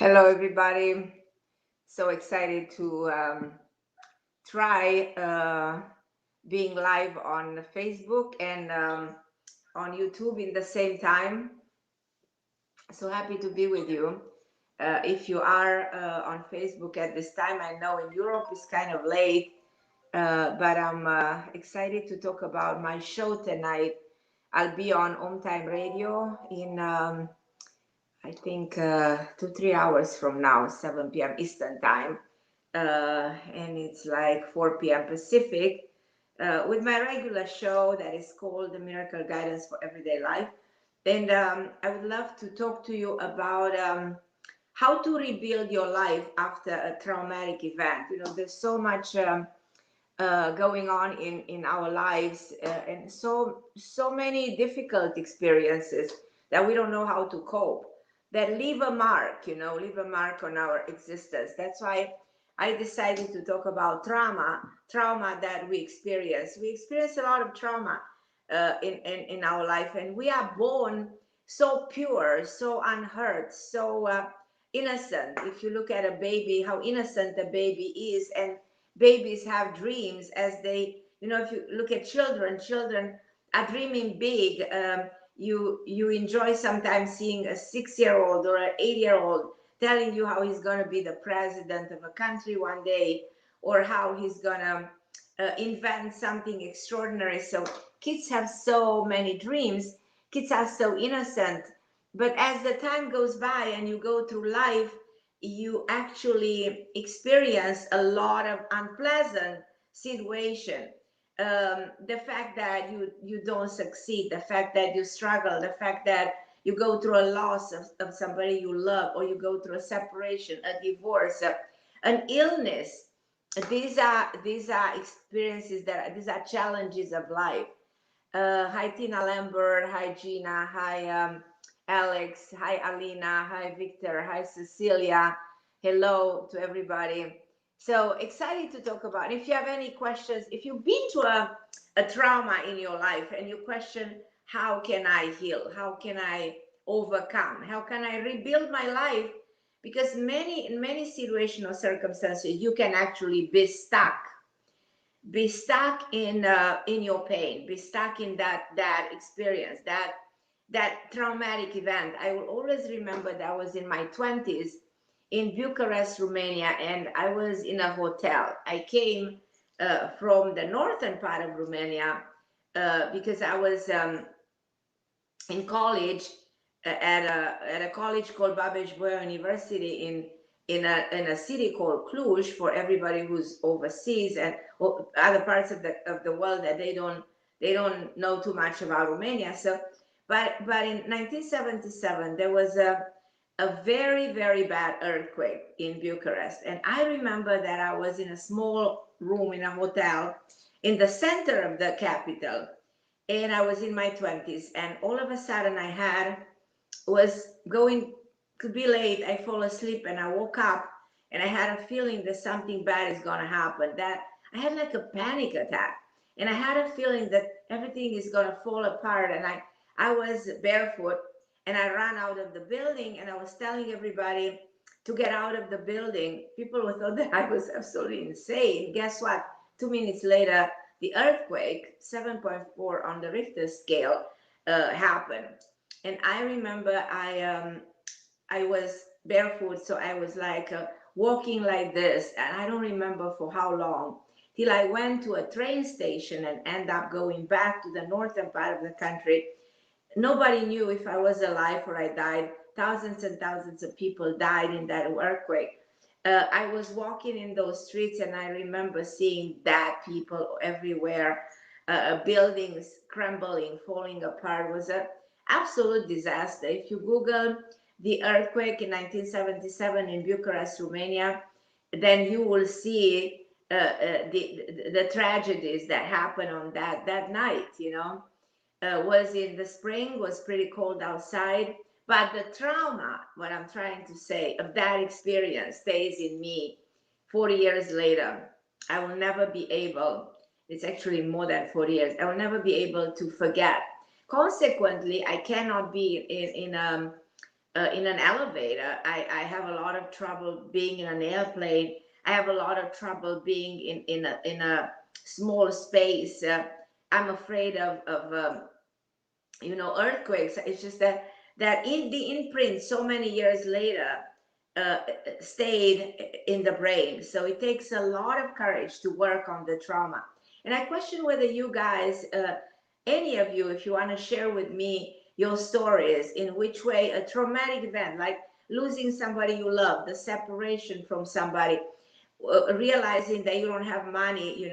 Hello, everybody. So excited to try being live on Facebook and on YouTube in the same time. So happy to be with you. If you are on Facebook at this time, I know in Europe it's kind of late, but I'm excited to talk about my show tonight. I'll be on Home Time Radio in I think 2 3 hours from now, 7 p.m. Eastern time, and it's like 4 p.m. Pacific, with my regular show that is called The Miracle Guidance for Everyday Life. And I would love to talk to you about how to rebuild your life after a traumatic event. You know, there's so much going on in our lives, and so many difficult experiences that we don't know how to cope, that leave a mark, leave a mark on our existence. That's why I decided to talk about trauma that we experience a lot of trauma in our life, and we are born so pure, so unhurt, so innocent. If you look at a baby, how innocent a baby is, and babies have dreams as they, if you look at children are dreaming big. You enjoy sometimes seeing a 6-year-old or an 8-year-old telling you how he's going to be the president of a country one day, or how he's going to invent something extraordinary. So kids have so many dreams. Kids are so innocent. But as the time goes by and you go through life, you actually experience a lot of unpleasant situation. The fact that you don't succeed, the fact that you struggle, the fact that you go through a loss of somebody you love, or you go through a separation, a divorce, an illness. These are experiences, these are challenges of life. Hi Tina Lambert, hi Gina, hi Alex, hi Alina, hi Victor, hi Cecilia. Hello to everybody. So excited to talk about. If you have any questions, if you've been to a trauma in your life and you question, how can I heal? How can I overcome? How can I rebuild my life? Because in many situational circumstances, you can actually be stuck in your pain, be stuck in that experience, that traumatic event. I will always remember that I was in my 20s in Bucharest, Romania, and I was in a hotel. I came from the northern part of Romania, because I was in college, at a college called Babeș-Bolyai University in a city called Cluj, for everybody who's overseas and other parts of the world that they don't know too much about Romania. So, but in 1977 there was a very, very bad earthquake in Bucharest, and I remember that I was in a small room in a hotel in the center of the capital, and I was in my 20s, and all of a sudden was going to be late. I fall asleep and I woke up, and I had a feeling that something bad is going to happen. That I had like a panic attack, and I had a feeling that everything is going to fall apart. And I was barefoot, and I ran out of the building, and I was telling everybody to get out of the building. People would thought that I was absolutely insane. Guess what? 2 minutes later, the earthquake, 7.4 on the Richter scale, happened. And I remember I was barefoot, so I was like walking like this, and I don't remember for how long, till I went to a train station and end up going back to the northern part of the country. Nobody knew if I was alive or I died. Thousands and thousands of people died in that earthquake. I was walking in those streets, and I remember seeing dead people everywhere, buildings crumbling, falling apart. It was an absolute disaster. If you Google the earthquake in 1977 in Bucharest, Romania, then you will see the tragedies that happened on that night. Was in the spring, was pretty cold outside, but the trauma, what I'm trying to say, of that experience stays in me 40 years later. I will never be able, it's actually more than 40 years, I will never be able to forget. Consequently, I cannot be in in an elevator. I have a lot of trouble being in an airplane. I have a lot of trouble being in a small space. I'm afraid of earthquakes. It's just that in the imprint so many years later uh, stayed in the brain. So it takes a lot of courage to work on the trauma. And I question whether you guys, any of you, if you want to share with me your stories, in which way a traumatic event like losing somebody you love, the separation from somebody, realizing that you don't have money,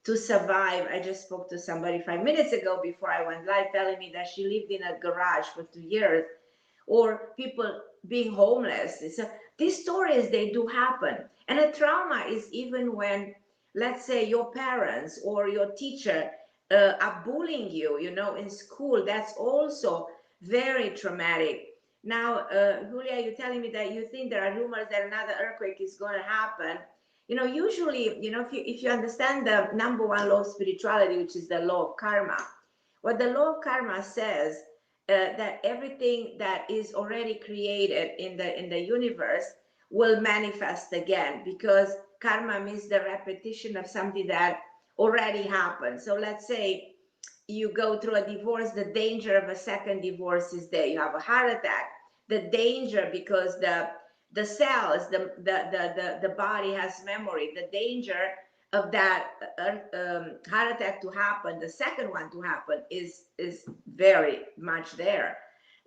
to survive. I just spoke to somebody 5 minutes ago before I went live, telling me that she lived in a garage for 2 years, or people being homeless. So these stories, they do happen. And a trauma is even when, let's say, your parents or your teacher are bullying you, in school. That's also very traumatic. Now, Julia, you're telling me that you think there are rumors that another earthquake is going to happen. Usually, if you understand the number one law of spirituality, which is the law of karma, what the law of karma says, that everything that is already created in the universe will manifest again, because karma means the repetition of something that already happened. So let's say you go through a divorce, the danger of a second divorce is there. You have a heart attack, the danger, because the cells, the body has memory, the danger of that heart attack to happen, the second one to happen, is very much there.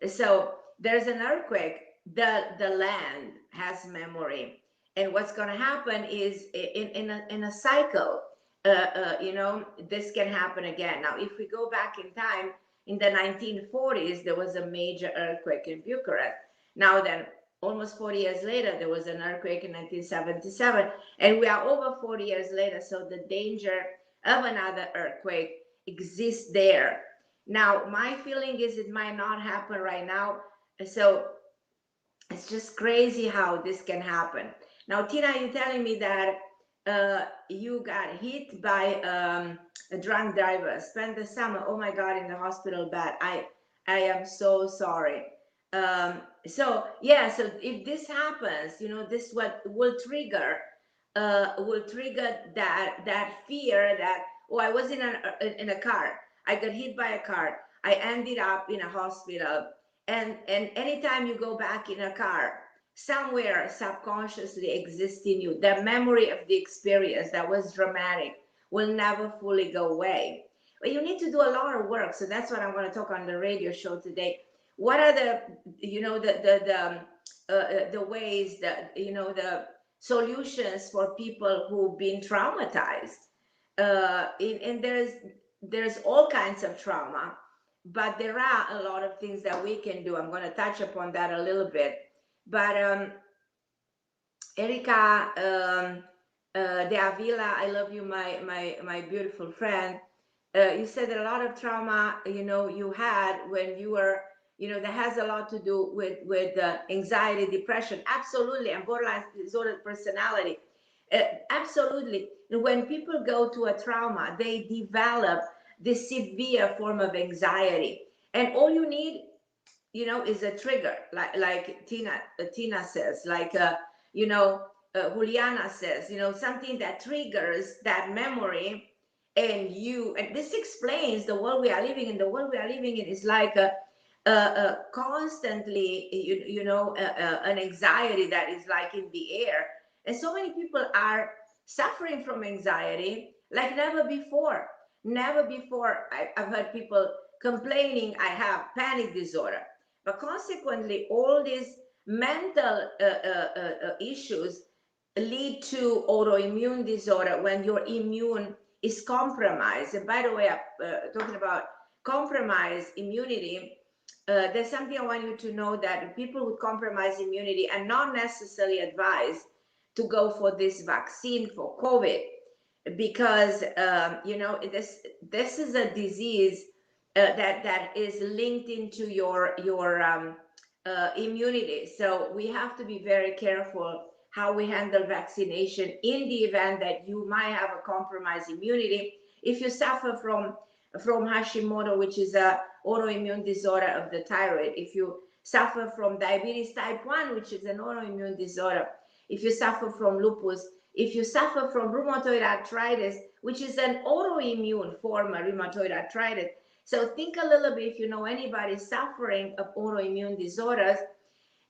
So there's an earthquake, the land has memory, and what's going to happen is in a cycle, this can happen again. Now, if we go back in time, in the 1940s, there was a major earthquake in Bucharest. Now then, almost 40 years later, there was an earthquake in 1977, and we are over 40 years later, so the danger of another earthquake exists there. Now, my feeling is it might not happen right now, so it's just crazy how this can happen. Now, Tina, you're telling me that you got hit by a drunk driver, spent the summer, oh my God, in the hospital bed. I am so sorry. So yeah, so if this happens, this what will trigger that fear that, oh, I was in a car, I got hit by a car, I ended up in a hospital. And anytime you go back in a car, somewhere subconsciously exists in you the memory of the experience that was dramatic will never fully go away. But you need to do a lot of work. So that's what I'm going to talk on the radio show today. What are the ways that, the solutions for people who've been traumatized? And there's all kinds of trauma, but there are a lot of things that we can do. I'm going to touch upon that a little bit. But Erika de Avila, I love you, my beautiful friend. You said that a lot of trauma, you had when you were, that has a lot to do with anxiety, depression, absolutely, and borderline disordered personality. Absolutely. When people go to a trauma, they develop this severe form of anxiety, and all you need, is a trigger, like Tina says, like Juliana says, something that triggers that memory. And this explains the world we are living in. The world we are living in is like constantly, an anxiety that is like in the air. And so many people are suffering from anxiety like never before. Never before. I've heard people complaining, I have panic disorder. But consequently, all these mental issues lead to autoimmune disorder when your immune is compromised. And by the way, talking about compromised immunity, there's something I want you to know, that people with compromised immunity are not necessarily advised to go for this vaccine for COVID, because this is a disease that is linked into your immunity. So we have to be very careful how we handle vaccination in the event that you might have a compromised immunity. If you suffer from Hashimoto, which is a autoimmune disorder of the thyroid, if you suffer from diabetes type 1, which is an autoimmune disorder, if you suffer from lupus, if you suffer from rheumatoid arthritis, which is an autoimmune form of rheumatoid arthritis. So think a little bit if you know anybody suffering of autoimmune disorders.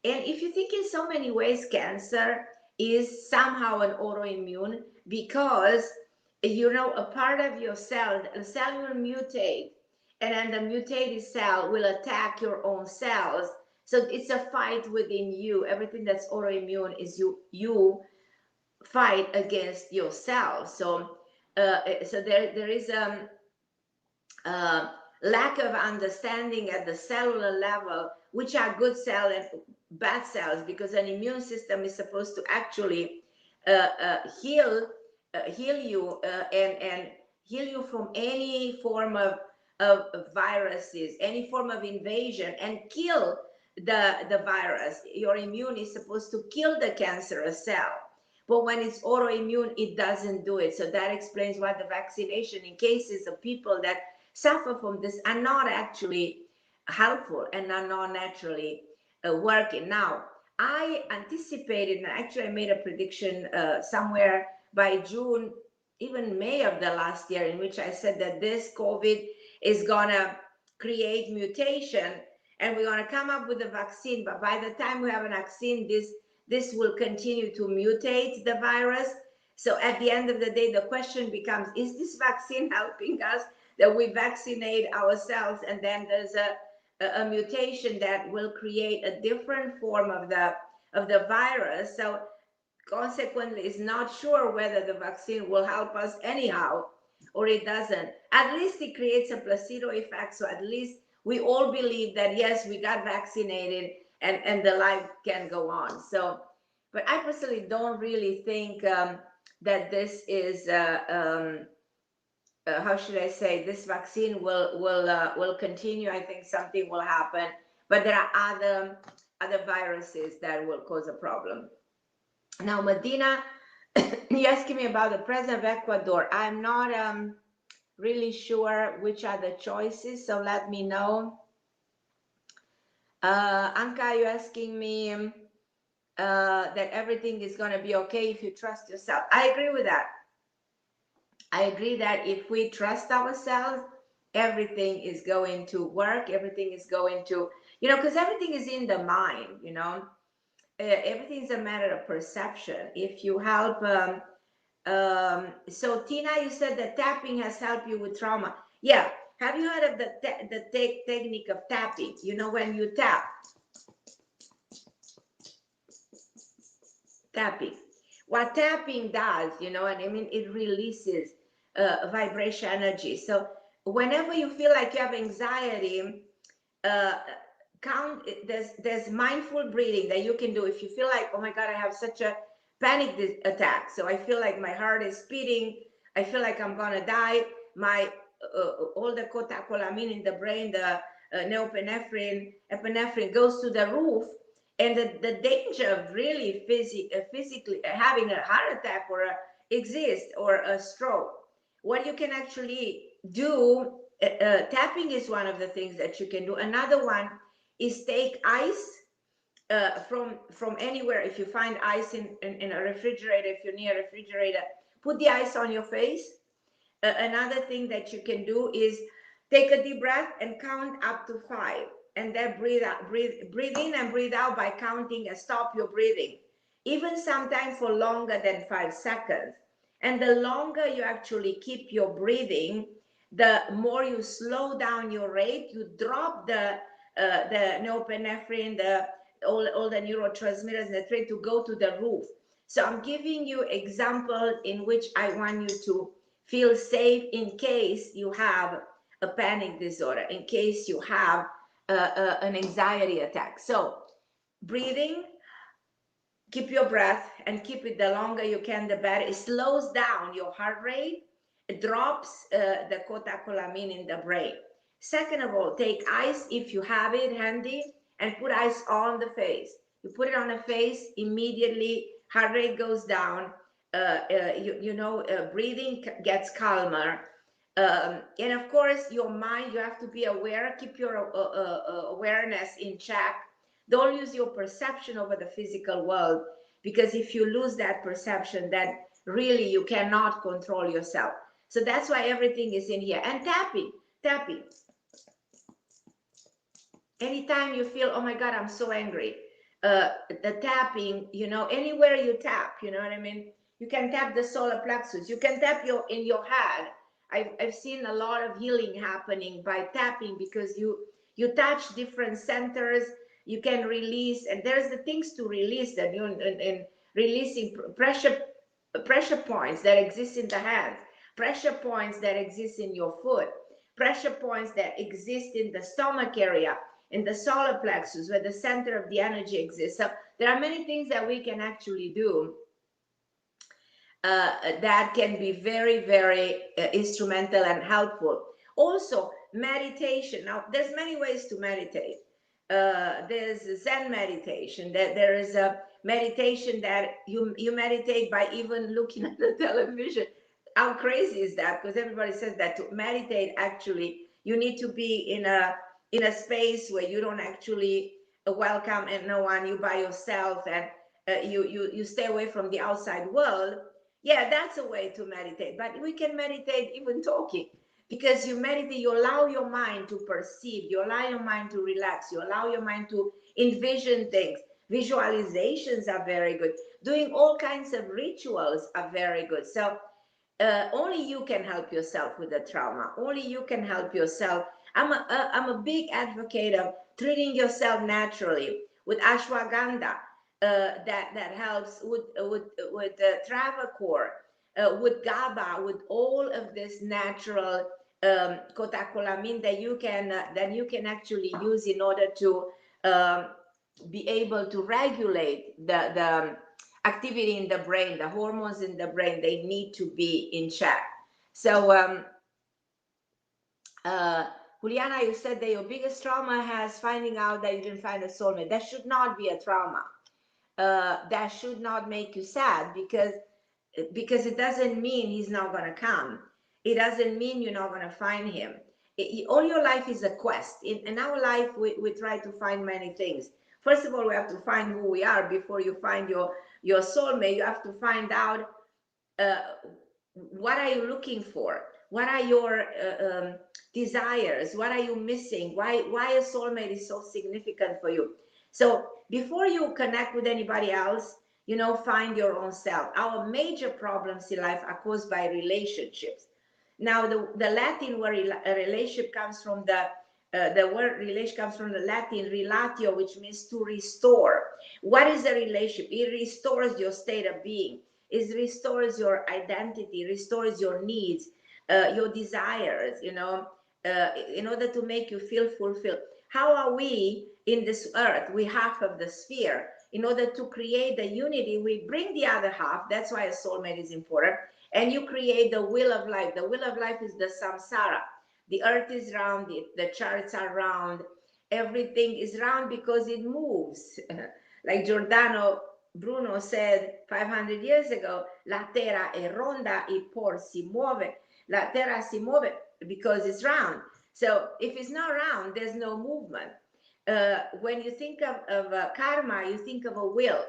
And if you think in so many ways, cancer is somehow an autoimmune because, you know, a part of your cell, a cell will mutate, and then the mutated cell will attack your own cells. So it's a fight within you. Everything that's autoimmune is you fight against yourself. So there is uh, lack of understanding at the cellular level, which are good cells and bad cells, because an immune system is supposed to actually heal you and heal you from any form of viruses, any form of invasion, and kill the virus. Your immune is supposed to kill the cancerous cell. But when it's autoimmune, it doesn't do it. So that explains why the vaccination in cases of people that suffer from this are not actually helpful and are not naturally working. Now, I anticipated, and actually I made a prediction somewhere by June, even May of the last year, in which I said that this COVID is gonna create mutation and we're gonna come up with a vaccine. But by the time we have a vaccine, this will continue to mutate the virus. So at the end of the day, the question becomes, is this vaccine helping us, that we vaccinate ourselves and then there's a mutation that will create a different form of the virus? So consequently, it's not sure whether the vaccine will help us anyhow or it doesn't. At least it creates a placebo effect. So at least we all believe that, yes, we got vaccinated and the life can go on. So, but I personally don't really think that this is, how should I say, this vaccine will continue. I think something will happen, but there are other viruses that will cause a problem. Now, Medina, you're asking me about the president of Ecuador. I'm not really sure which are the choices, so let me know. Anka, you're asking me that everything is going to be okay if you trust yourself. I agree with that. I agree that if we trust ourselves, everything is going to work. Everything is going to, because everything is in the mind, everything's a matter of perception. If you help, so Tina, you said that tapping has helped you with trauma. Yeah. Have you heard of the technique of tapping? When you tapping, what tapping does, and I mean, it releases vibration energy. So whenever you feel like you have anxiety, uh, there's mindful breathing that you can do. If you feel like, oh my God, I have such a panic attack, so I feel like my heart is speeding, I feel like I'm gonna die, my all the catecholamine in the brain, the epinephrine goes to the roof, and the danger of really physically having a heart attack or exist, or a stroke. What you can actually do, tapping is one of the things that you can do. Another one is take ice from anywhere. If you find ice in a refrigerator, if you're near a refrigerator, put the ice on your face. Another thing that you can do is take a deep breath and count up to 5, and then breathe out, breathe in and breathe out by counting, and stop your breathing, even sometimes for longer than 5 seconds. And the longer you actually keep your breathing, the more you slow down your rate, you drop the norepinephrine, all the neurotransmitters in the brain to go to the roof. So I'm giving you examples in which I want you to feel safe in case you have a panic disorder, in case you have an anxiety attack. So breathing, keep your breath and keep it, the longer you can, the better. It slows down your heart rate. It drops the catecholamine in the brain. Second of all, take ice if you have it handy and put ice on the face. You put it on the face, immediately heart rate goes down. Breathing gets calmer. And of course, your mind, you have to be aware, keep your awareness in check. Don't lose your perception over the physical world, because if you lose that perception, then really you cannot control yourself. So that's why everything is in here. And tapping. Anytime you feel, oh my God, I'm so angry, the tapping, you know, anywhere you tap, you know what I mean? You can tap the solar plexus. You can tap in your head. I've seen a lot of healing happening by tapping, because you touch different centers. You can release, and there's the things to release that you and releasing pressure points that exist in the hands, pressure points that exist in your foot, pressure points that exist in the stomach area, in the solar plexus, where the center of the energy exists. So there are many things that we can actually do that can be very, very instrumental and helpful. Also, meditation. Now, there's many ways to meditate. There's Zen meditation. That there is a meditation that you meditate by even looking at the television. How crazy is that? Because everybody says that to meditate, actually, you need to be in a space where you don't actually welcome and no one. You by yourself, and you stay away from the outside world. Yeah, that's a way to meditate. But we can meditate even talking, because you meditate, you allow your mind to perceive, you allow your mind to relax, you allow your mind to envision things. Visualizations are very good. Doing all kinds of rituals are very good. So only you can help yourself with the trauma. Only you can help yourself. I'm a big advocate of treating yourself naturally with ashwagandha. That helps with Travacor, with GABA, with all of this natural cotacolamine that you can actually use in order to um, be able to regulate the activity in the brain, the hormones in the brain. They need to be in check. So Juliana, you said that your biggest trauma has finding out that you didn't find a soulmate. That should not be a trauma. That should not make you sad, because it doesn't mean he's not going to come. It doesn't mean you're not going to find him. All your life is a quest. In our life, we try to find many things. First of all, we have to find who we are before you find your soulmate. You have to find out uh, what are you looking for? What are your desires? What are you missing? Why a soulmate is so significant for you? So before you connect with anybody else, you know, find your own self. Our major problems in life are caused by relationships. Now, the Latin word a relationship comes from the word relation comes from the Latin relatio, which means to restore. What is a relationship? It restores your state of being. It restores your identity, restores your needs, your desires, you know, in order to make you feel fulfilled. How are we in this earth? We half of the sphere. In order to create the unity, we bring the other half. That's why a soulmate is important. And you create the wheel of life. The wheel of life is the samsara. The earth is round, the charts are round, everything is round because it moves. Like Giordano Bruno said 500 years ago, la terra è ronda, il por si muove. La terra si muove because it's round. So if it's not round, there's no movement. When you think of karma, you think of a will.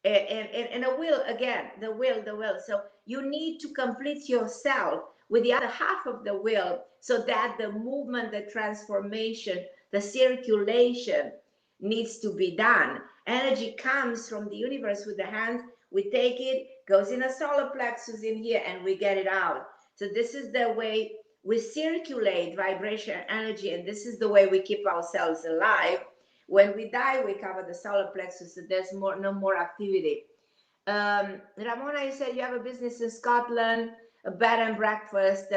And a will, again, the will. So you need to complete yourself with the other half of the will, so that the movement, the transformation, the circulation needs to be done. Energy comes from the universe with the hands. We take it, goes in a solar plexus in here, and we get it out. So this is the way we circulate vibration energy, and this is the way we keep ourselves alive. When we die, we cover the solar plexus, so there's no more activity. Ramona, you said you have a business in Scotland, a bed and breakfast.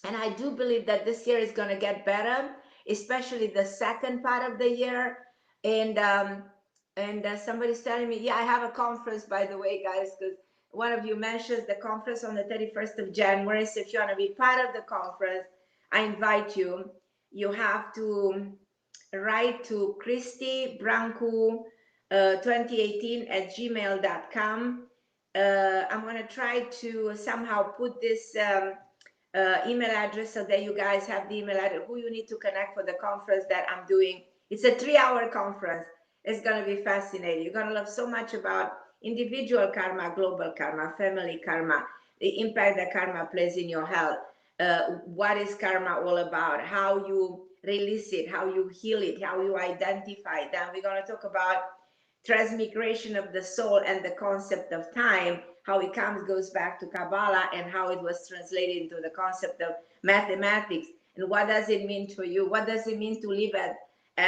And I do believe that this year is going to get better, especially the second part of the year. And somebody's telling me, yeah, I have a conference, by the way, guys, because one of you mentioned the conference on the 31st of January. So if you want to be part of the conference, I invite you. You have to write to Christy Branco 2018@gmail.com. I'm going to try to somehow put this email address so that you guys have the email address, who you need to connect for the conference that I'm doing It's a 3-hour conference. It's going to be fascinating. You're going to love so much about individual karma, global karma, family karma, the impact that karma plays in your health. What is karma all about? How you release it, how you heal it, how you identify it. Then we're going to talk about transmigration of the soul and the concept of time, how it goes back to Kabbalah and how it was translated into the concept of mathematics. And what does it mean to you? What does it mean to live at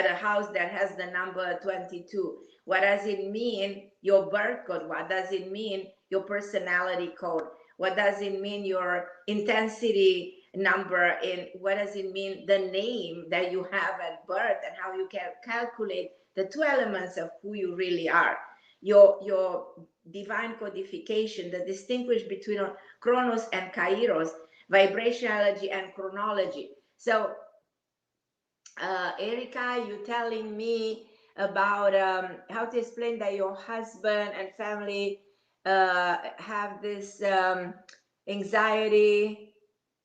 a house that has the number 22? What does it mean, your birth code? What does it mean, your personality code? What does it mean, your intensity number? And what does it mean, the name that you have at birth, and how you can calculate the two elements of who you really are? Your divine codification, the distinguish between chronos and kairos, vibrationality and chronology. So Erica, you telling me about how to explain that your husband and family have this anxiety.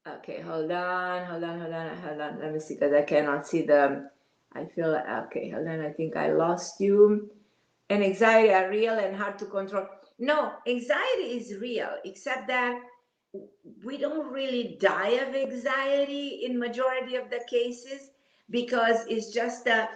Okay, hold on. Let me see, because I cannot see the. I feel okay. Hold on. I think I lost you. And anxiety are real and hard to control. No, anxiety is real, except that we don't really die of anxiety in majority of the cases, because it's just a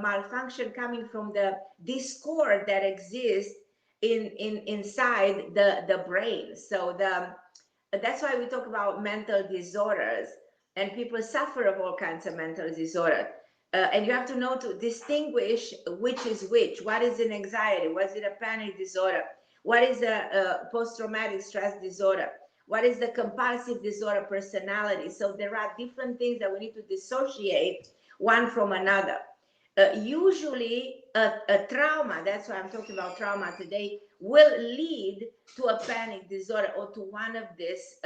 malfunction coming from the discord that exists inside the brain. So that's why we talk about mental disorders, and people suffer of all kinds of mental disorders. And you have to know to distinguish which is which. What is an anxiety? Was it a panic disorder? What is a post-traumatic stress disorder? What is the compulsive disorder personality? So there are different things that we need to dissociate one from another. Usually a trauma, that's why I'm talking about trauma today, will lead to a panic disorder or to one of this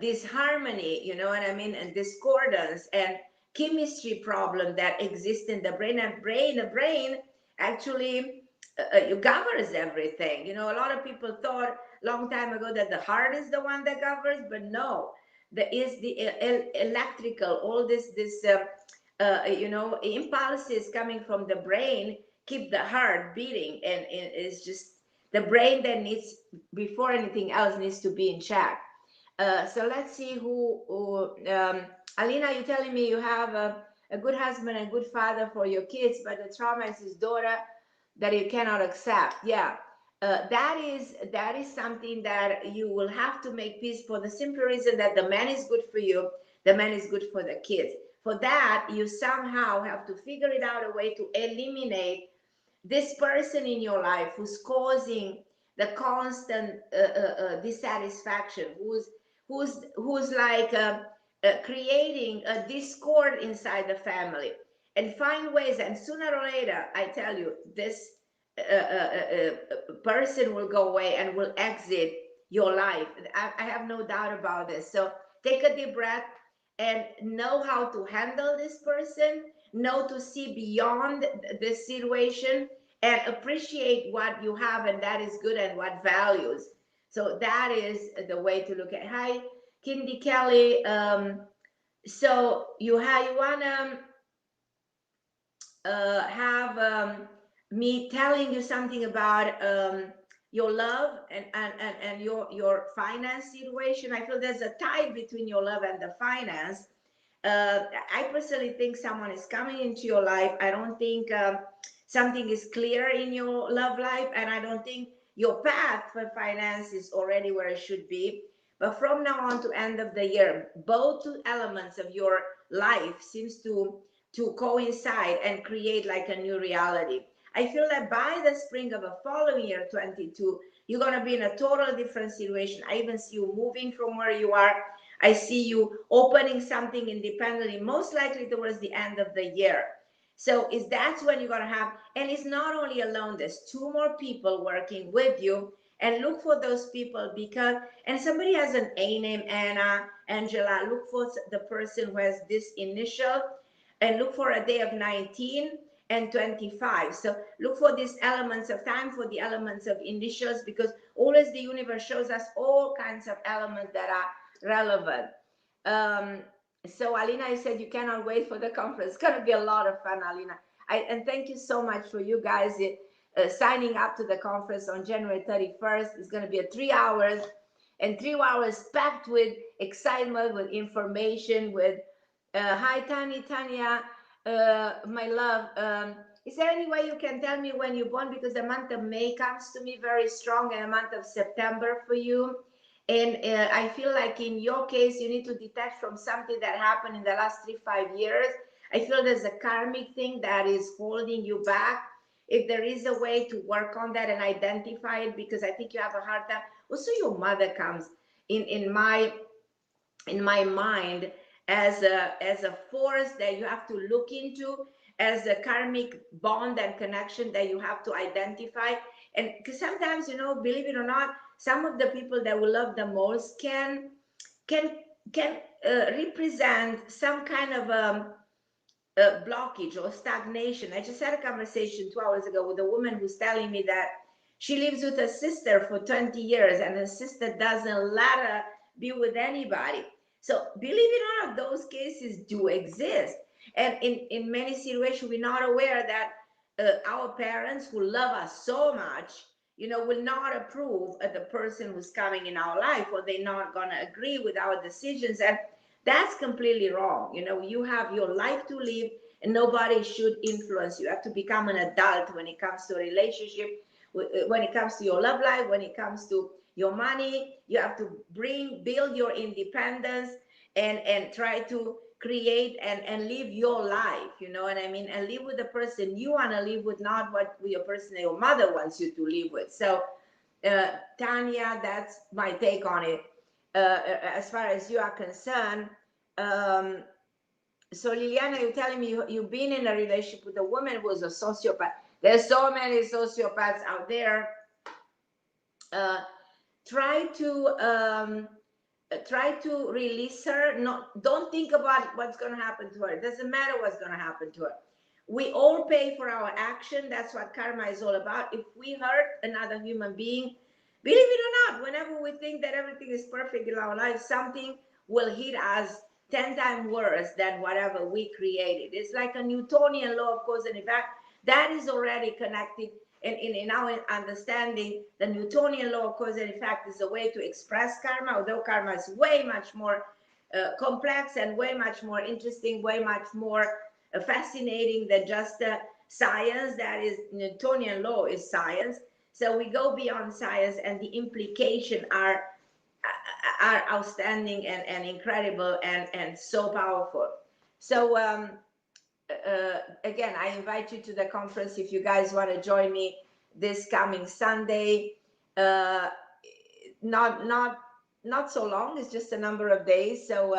disharmony, you know what I mean, and discordance and chemistry problem that exists in the brain. And the brain actually governs everything. You know, a lot of people thought long time ago that the heart is the one that governs, but no, there is the electrical, all this you know, impulses coming from the brain keep the heart beating, and it's just the brain that needs, before anything else, needs to be in check. So let's see who Alina, you're telling me you have a good husband and good father for your kids, but the trauma is his daughter that you cannot accept. Yeah, that is something that you will have to make peace, for the simple reason that the man is good for you, the man is good for the kids. For that, you somehow have to figure it out, a way to eliminate this person in your life who's causing the constant dissatisfaction, who's like creating a discord inside the family, and find ways. And sooner or later, I tell you, this person will go away and will exit your life. I have no doubt about this. So take a deep breath and know how to handle this person, know to see beyond this situation and appreciate what you have and that is good, and what values. So that is the way to look at. Hi, Kindy Kelly. So you want to have me telling you something about your love and your finance situation. I feel there's a tie between your love and the finance. I personally think someone is coming into your life. I don't think something is clear in your love life, and I don't think your path for finance is already where it should be. But from now on to end of the year, both two elements of your life seems to coincide and create like a new reality. I feel that by the spring of a following year, 22, you're going to be in a total different situation. I even see you moving from where you are. I see you opening something independently, most likely towards the end of the year. So that's when you're going to have, and it's not only alone, there's two more people working with you, and look for those people, because, and somebody has an A name, Anna, Angela, look for the person who has this initial, and look for a day of 19 and 25. So look for these elements of time, for the elements of initials, because always the universe shows us all kinds of elements that are relevant. So Alina, you said you cannot wait for the conference. It's going to be a lot of fun, Alina. And thank you so much for you guys signing up to the conference on January 31st. It's going to be a 3 hours, and 3 hours packed with excitement, with information, with hi Tanya, my love. Is there any way you can tell me when you're born? Because the month of May comes to me very strong, and the month of September for you. And I feel like in your case, you need to detach from something that happened in the last 3-5 years. I feel there's a karmic thing that is holding you back. If there is a way to work on that and identify it, because I think you have a hard time. Also, your mother comes in my mind as a force that you have to look into, as a karmic bond and connection that you have to identify. And because sometimes, believe it or not, some of the people that we love the most can can represent some kind of blockage or stagnation. I just had a conversation 2 hours ago with a woman who's telling me that she lives with her sister for 20 years and her sister doesn't let her be with anybody. So believe it or not, those cases do exist. And in many situations, we're not aware that our parents who love us so much, will not approve of the person who's coming in our life, or they're not going to agree with our decisions. And that's completely wrong. You have your life to live, and nobody should influence you. You have to become an adult when it comes to a relationship, when it comes to your love life, when it comes to your money. You have to build your independence, and try to create and live your life, you know what I mean? And live with the person you want to live with, not what your person your mother wants you to live with. So Tanya, that's my take on it. As far as you are concerned, so Liliana, you're telling me you've been in a relationship with a woman who was a sociopath. There's so many sociopaths out there. Uh, try to release her. Don't think about what's going to happen to her. It doesn't matter what's going to happen to her. We all pay for our action. That's what karma is all about. If we hurt another human being, believe it or not, whenever we think that everything is perfect in our life, something will hit us 10 times worse than whatever we created. It's like a Newtonian law of cause and effect that is already connected. And in our understanding, the Newtonian law of cause and effect is a way to express karma, although karma is way much more complex and way much more interesting, way much more fascinating than just science. That is, Newtonian law is science. So we go beyond science, and the implications are outstanding and incredible and so powerful. So again, I invite you to the conference if you guys want to join me this coming Sunday. Not so long. It's just a number of days. So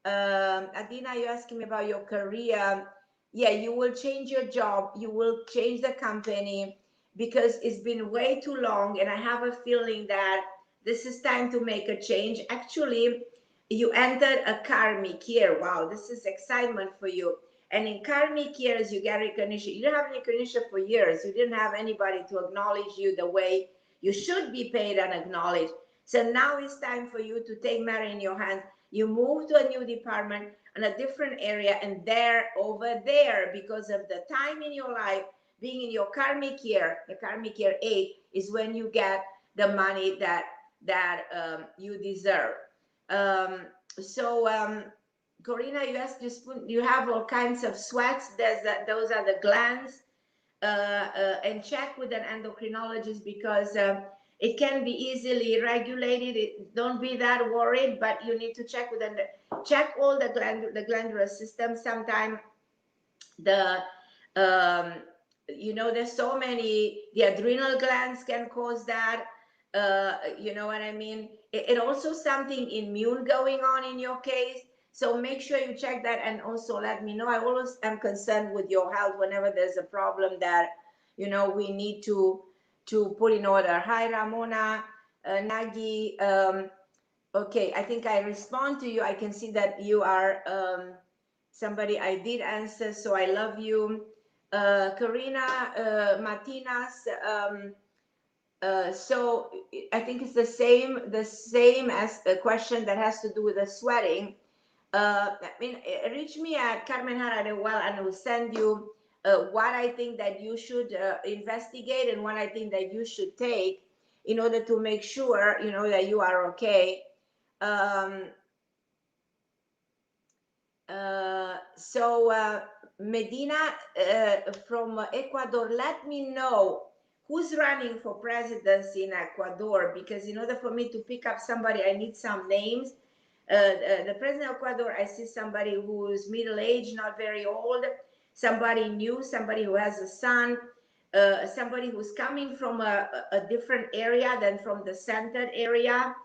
Adina, you're asking me about your career. Yeah, you will change your job. You will change the company because it's been way too long. And I have a feeling that this is time to make a change. Actually, you entered a karmic year. Wow, this is excitement for you. And in karmic years, you get recognition. You didn't have any recognition for years. You didn't have anybody to acknowledge you the way you should be paid and acknowledged. So now it's time for you to take matter in your hands. You move to a new department in a different area, and over there, because of the time in your life, being in your karmic year, the karmic year 8 is when you get the money that you deserve. Corina, you asked you have all kinds of sweats. Those are the glands. And check with an endocrinologist because it can be easily regulated. Don't be that worried, but you need to check check all the glandular system. Sometimes there's so many. The adrenal glands can cause that. You know what I mean? It also something immune going on in your case. So make sure you check that, and also let me know. I always am concerned with your health whenever there's a problem that we need to put in order. Hi, Ramona, Nagi. Okay, I think I respond to you. I can see that you are somebody I did answer, so I love you. Karina Martinez. So I think it's the same as the question that has to do with the sweating. I mean, reach me at Carmen Harra and will send you what I think that you should investigate and what I think that you should take in order to make sure, you know, that you are okay. Um, Medina from Ecuador, let me know who's running for presidency in Ecuador, because in order for me to pick up somebody, I need some names. The president of Ecuador, I see somebody who's middle-aged, not very old, somebody new, somebody who has a son, somebody who's coming from a different area than from the centered area.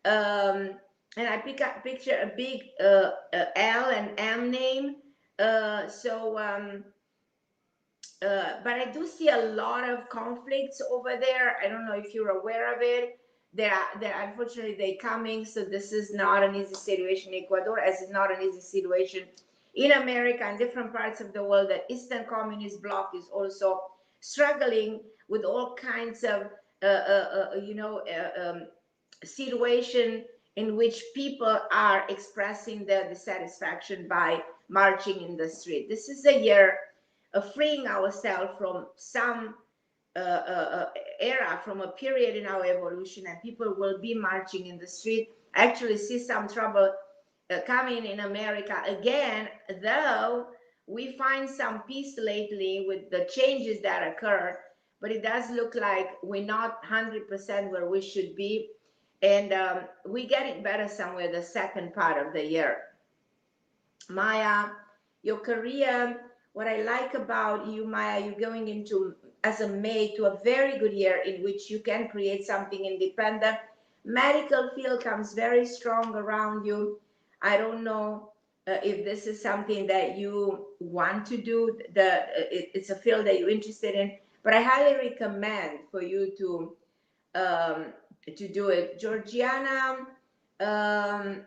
And I picture a big L and M name. But I do see a lot of conflicts over there. I don't know if you're aware of it. They're unfortunately they coming. So this is not an easy situation in Ecuador, as it's not an easy situation in America and different parts of the world. The Eastern Communist Bloc is also struggling with all kinds of, situation in which people are expressing their dissatisfaction by marching in the street. This is a year of freeing ourselves from some era, from a period in our evolution, and people will be marching in the street. I actually see some trouble coming in America again, though we find some peace lately with the changes that occurred, but it does look like we're not 100% where we should be. And we get it better somewhere the second part of the year. Maya, your career, what I like about you, Maya, you're going into, as a maid, to a very good year in which you can create something independent. Medical field comes very strong around you. I don't know if this is something that you want to do. It's a field that you're interested in, but I highly recommend for you um, to do it. Georgiana, um,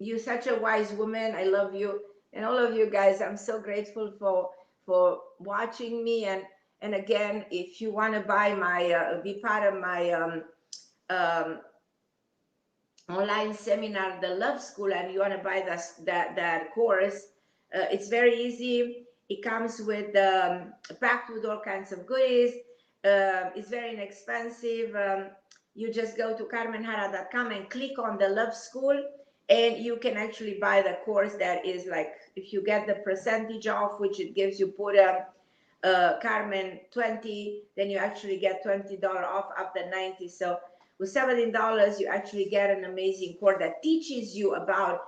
you're such a wise woman. I love you, and all of you guys. I'm so grateful for watching me. And again, if you want to buy my be part of my um, online seminar, the Love School, and you want to buy that course, it's very easy. It comes with packed with all kinds of goodies. It's very inexpensive. You just go to carmenharra.com and click on the Love School, and you can actually buy the course. That is, like, if you get the percentage off, which it gives you, put Carmen 20, then you actually get $20 off after 90. So with $17, you actually get an amazing course that teaches you about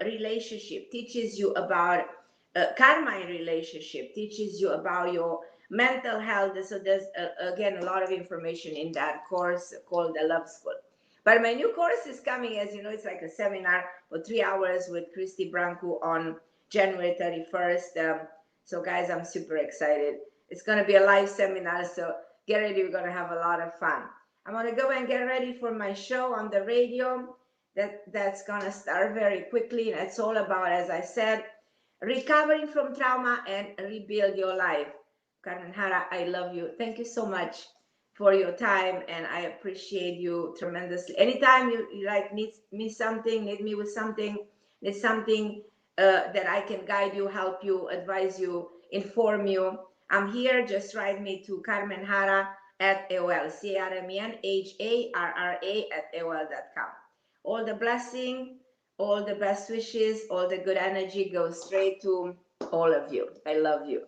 relationship, teaches you about karma in relationship, teaches you about your mental health. So there's again a lot of information in that course called the Love School. But my new course is coming, as you know. It's like a seminar for 3 hours with Christy Branco on January 31st. So guys, I'm super excited. It's going to be a live seminar, so get ready. We're going to have a lot of fun. I'm going to go and get ready for my show on the radio that's going to start very quickly. And it's all about, as I said, recovering from trauma and rebuild your life. Carmen Harra, I love you. Thank you so much for your time, and I appreciate you tremendously. Anytime you like need me something, need me with something, need something that I can guide you, help you, advise you, inform you, I'm here. Just write me to Carmen Harra at AOL, CarmenHarra at AOL.com. All the blessing, all the best wishes, all the good energy goes straight to all of you. I love you.